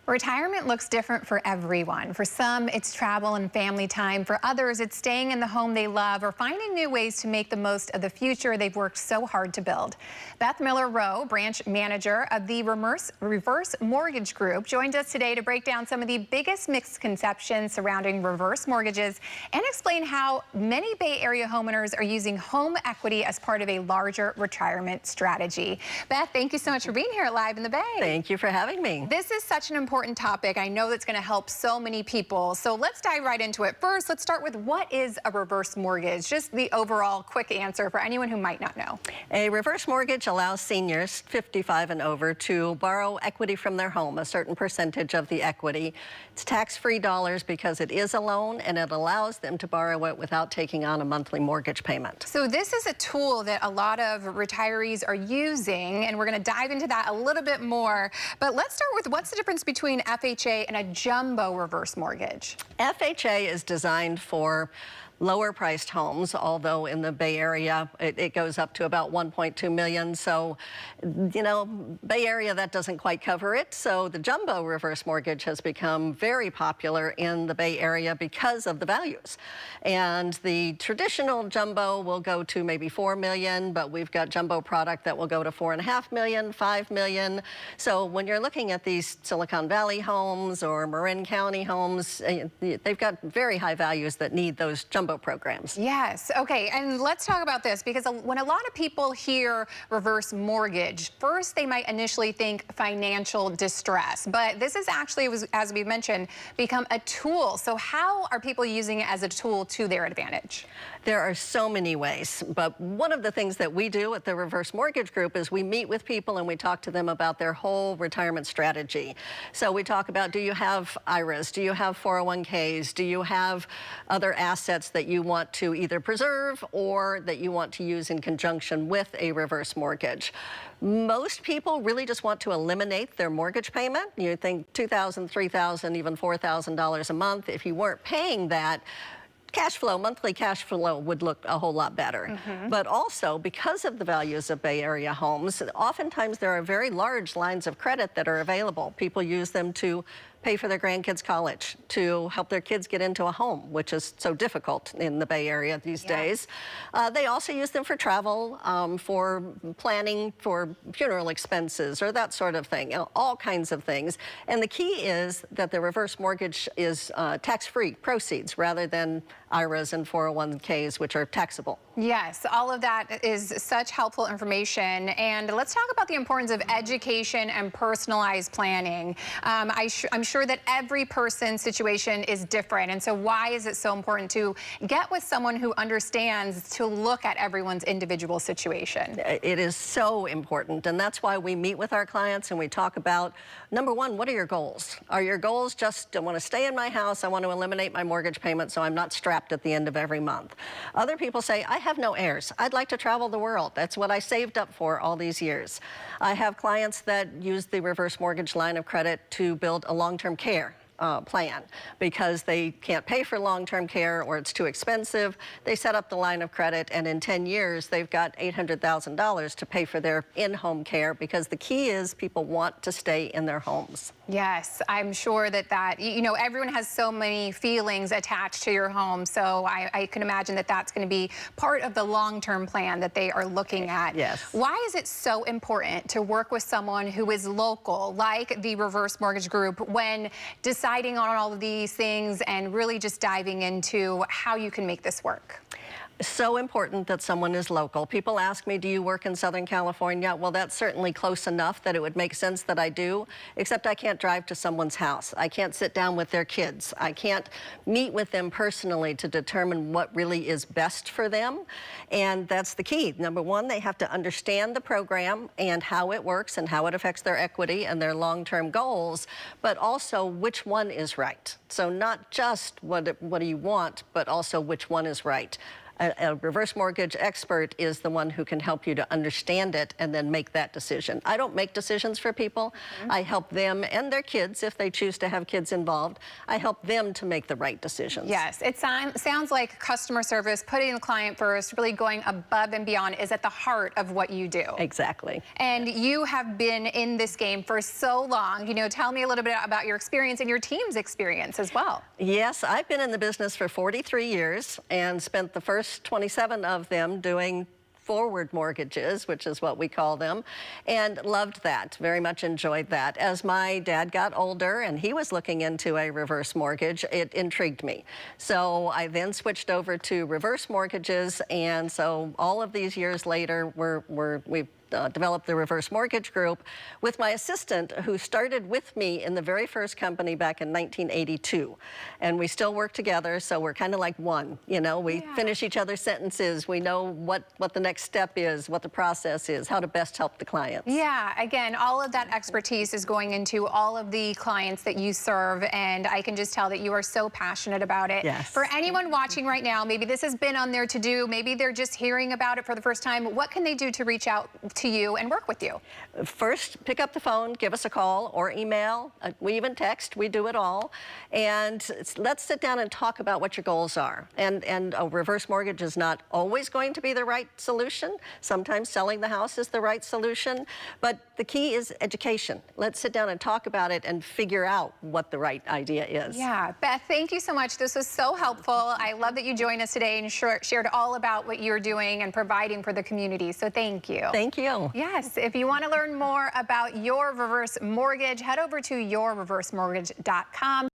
Retirement looks different for everyone. For some, it's travel and family time. For others, it's staying in the home they love or finding new ways to make the most of the future they've worked so hard to build. Beth Miller-Rowe, branch manager of the Reverse Mortgage Group, joined us today to break down some of the biggest misconceptions surrounding reverse mortgages and explain how many Bay Area homeowners are using home equity as part of a larger retirement strategy. Beth, thank you so much for being here live in the Bay. Thank you for having me. This is such an important topic. I know that's going to help so many people. So let's dive right into it. First, let's start with what is a reverse mortgage? Just the overall quick answer for anyone who might not know. A reverse mortgage allows seniors 55 and over to borrow equity from their home, a certain percentage of the equity. It's tax-free dollars because it is a loan and it allows them to borrow it without taking on a monthly mortgage payment. So this is a tool that a lot of retirees are using, and we're going to dive into that a little bit more. But let's start with what's the difference between FHA and a jumbo reverse mortgage? FHA is designed for lower priced homes, although in the Bay Area it goes up to about 1.2 million. So, you know, Bay Area, that doesn't quite cover it. So the jumbo reverse mortgage has become very popular in the Bay Area because of the values. And the traditional jumbo will go to maybe 4 million, but we've got jumbo product that will go to 4.5 million, 5 million. So when you're looking at these Silicon Valley homes or Marin County homes, they've got very high values that need those jumbo programs. Yes. Okay. And let's talk about this, because when a lot of people hear reverse mortgage, first they might initially think financial distress, but this is actually, as we mentioned, become a tool. So how are people using it as a tool to their advantage? There are so many ways, but one of the things that we do at the Reverse Mortgage Group is we meet with people and we talk to them about their whole retirement strategy. So we talk about, do you have IRAs? Do you have 401ks? Do you have other assets that you want to either preserve or that you want to use in conjunction with a reverse mortgage? Most people really just want to eliminate their mortgage payment. You think $2,000, $3,000, even $4,000 a month. If you weren't paying that, cash flow, monthly cash flow would look a whole lot better. But also, because of the values of Bay Area homes, oftentimes there are very large lines of credit that are available. People use them to pay for their grandkids' college, to help their kids get into a home, which is so difficult in the Bay Area these days. They also use them for travel, for planning for funeral expenses or that sort of thing, all kinds of things. And the key is that the reverse mortgage is tax-free proceeds rather than IRAs and 401ks, which are taxable. Yes, all of that is such helpful information. And let's talk about the importance of education and personalized planning. I'm sure that every person's situation is different. And so why is it so important to get with someone who understands to look at everyone's individual situation? It is so important. And that's why we meet with our clients and we talk about, number one, what are your goals? Are your goals just, I want to stay in my house, I want to eliminate my mortgage payment so I'm not strapped at the end of every month? Other people say, I have no heirs. I'd like to travel the world. That's what I saved up for all these years. I have clients that use the reverse mortgage line of credit to build a long-term care plan because they can't pay for long-term care or it's too expensive. They set up the line of credit and in 10 years they've got $800,000 to pay for their in-home care because the key is people want to stay in their homes. Yes, I'm sure that, you know, everyone has so many feelings attached to your home. So I can imagine that that's going to be part of the long-term plan that they are looking at. Yes. Why is it so important to work with someone who is local, like the Reverse Mortgage Group, when deciding on all of these things and really just diving into how you can make this work? So important that someone is local. People ask me, do you work in Southern California? Well, that's certainly close enough that it would make sense that I do, except I can't drive to someone's house. I can't sit down with their kids. I can't meet with them personally to determine what really is best for them. And that's the key. Number one, they have to understand the program and how it works and how it affects their equity and their long-term goals, but also which one is right. So not just what do you want, but also which one is right. A reverse mortgage expert is the one who can help you to understand it and then make that decision. I don't make decisions for people. I help them and their kids, if they choose to have kids involved. I help them to make the right decisions. Yes, it sounds like customer service, putting the client first, really going above and beyond is at the heart of what you do. Exactly. And you have been in this game for so long. You know, tell me a little bit about your experience and your team's experience as well. Yes, I've been in the business for 43 years and spent the first 27 of them doing forward mortgages, which is what we call them, and loved that, very much enjoyed that. As my dad got older and he was looking into a reverse mortgage, it intrigued me. So I then switched over to reverse mortgages, and so all of these years later, we've developed the reverse mortgage group with my assistant, who started with me in the very first company back in 1982. And we still work together, so we're kind of like one. You know, we finish each other's sentences. We know what the next step is, what the process is, how to best help the clients. Yeah, again, all of that expertise is going into all of the clients that you serve, and I can just tell that you are so passionate about it. Yes. For anyone watching right now, maybe this has been on their to-do, maybe they're just hearing about it for the first time, what can they do to reach out to you and work with you? First, pick up the phone, give us a call or email. We even text, we do it all. And let's sit down and talk about what your goals are. And a reverse mortgage is not always going to be the right solution. Sometimes selling the house is the right solution. But the key is education. Let's sit down and talk about it and figure out what the right idea is. Yeah, Beth, thank you so much. This was so helpful. I love that you joined us today and shared all about what you're doing and providing for the community. So thank you. Thank you. Yes, if you want to learn more about your reverse mortgage, head over to yourreversemortgage.com.